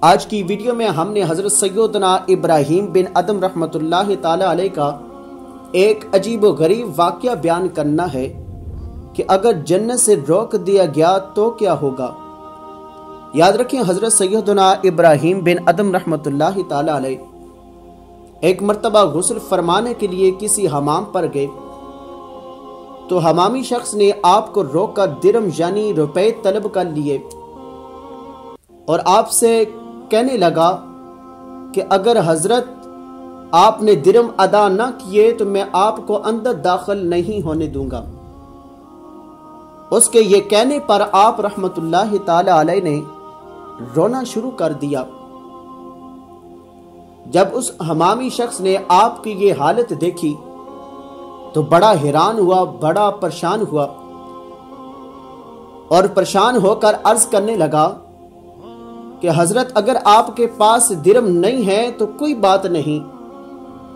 آج کی ویڈیو میں ہم نے حضرت سیدنا ابراہیم بن ادم رحمۃ اللہ تعالی علیہ کا ایک عجیب و غریب واقعہ بیان کرنا ہے کہ اگر جنت سے روک دیا گیا تو کیا ہوگا۔ یاد رکھیں، حضرت سیدنا ابراہیم بن ادم رحمۃ اللہ تعالی علیہ ایک مرتبہ غسل فرمانے کے لیے کسی حمام پر گئے تو حمامی شخص نے آپ کو روک کر درم یعنی روپے طلب کر لیے اور آپ سے کہنے لگا کہ اگر حضرت آپ نے درم ادا نہ کیے تو میں آپ کو اندر داخل نہیں ہونے دوں گا۔ اس کے یہ کہنے پر آپ رحمت اللہ تعالی علیہ نے رونا شروع کر دیا۔ جب اس حمامی شخص نے آپ کی یہ حالت دیکھی تو بڑا حیران ہوا، بڑا پریشان ہوا اور پریشان ہو کر عرض کرنے لگا کہ حضرت اگر آپ کے پاس درم نہیں ہے تو کوئی بات نہیں،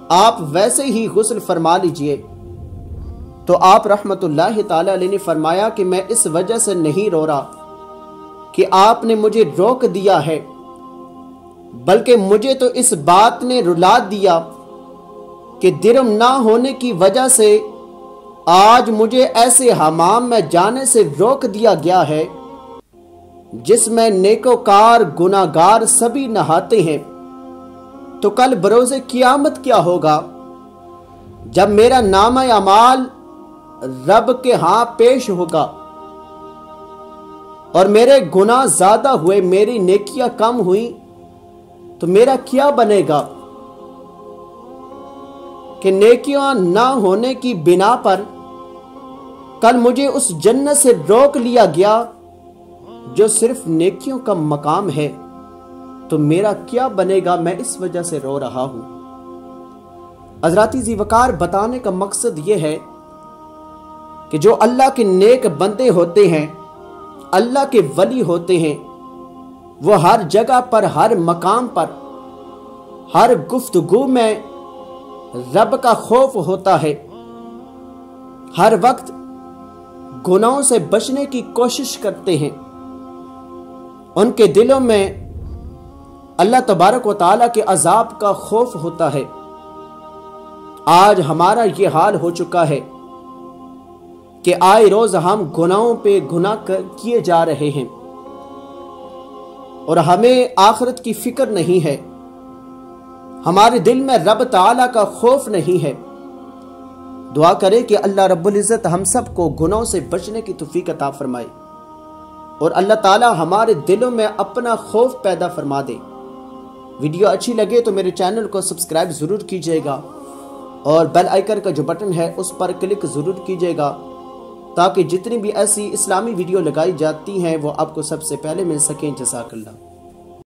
آپ ویسے ہی غسل فرما لیجئے۔ تو آپ رحمت اللہ تعالی علیہ نے فرمایا کہ میں اس وجہ سے نہیں رو رہا کہ آپ نے مجھے روک دیا ہے، بلکہ مجھے تو اس بات نے رلا دیا کہ درم نہ ہونے کی وجہ سے آج مجھے ایسے حمام میں جانے سے روک دیا گیا ہے جس میں نیکوکار گناہگار سبھی نہاتے ہیں۔ تو کل بروز قیامت کیا ہوگا جب میرا نامہ اعمال رب کے ہاں پیش ہوگا اور میرے گناہ زیادہ ہوئے، میری نیکیاں کم ہوئیں، تو میرا کیا بنے گا کہ نیکیاں نہ ہونے کی بنا پر کل مجھے اس جنت سے روک لیا گیا جو صرف نیکیوں کا مقام ہے، تو میرا کیا بنے گا؟ میں اس وجہ سے رو رہا ہوں۔ حضرات ذی وقار بتانے کا مقصد یہ ہے کہ جو اللہ کے نیک بندے ہوتے ہیں، اللہ کے ولی ہوتے ہیں، وہ ہر جگہ پر، ہر مقام پر، ہر گفتگو میں رب کا خوف ہوتا ہے، ہر وقت گناہوں سے بچنے کی کوشش کرتے ہیں، ان کے دلوں میں اللہ تبارک و تعالیٰ کے عذاب کا خوف ہوتا ہے۔ آج ہمارا یہ حال ہو چکا ہے کہ آئے روز ہم گناہوں پہ گناہ کیے جا رہے ہیں اور ہمیں آخرت کی فکر نہیں ہے، ہمارے دل میں رب تعالیٰ کا خوف نہیں ہے۔ دعا کریں کہ اللہ رب العزت ہم سب کو گناہوں سے بچنے کی توفیق عطا فرمائے اور اللہ تعالیٰ ہمارے دلوں میں اپنا خوف پیدا فرما دے۔ ویڈیو اچھی لگے تو میرے چینل کو سبسکرائب ضرور کیجئے گا اور بیل آئیکن کا جو بٹن ہے اس پر کلک ضرور کیجئے گا تاکہ جتنی بھی ایسی اسلامی ویڈیو لگائی جاتی ہیں وہ آپ کو سب سے پہلے مل سکیں۔ جزاک اللہ۔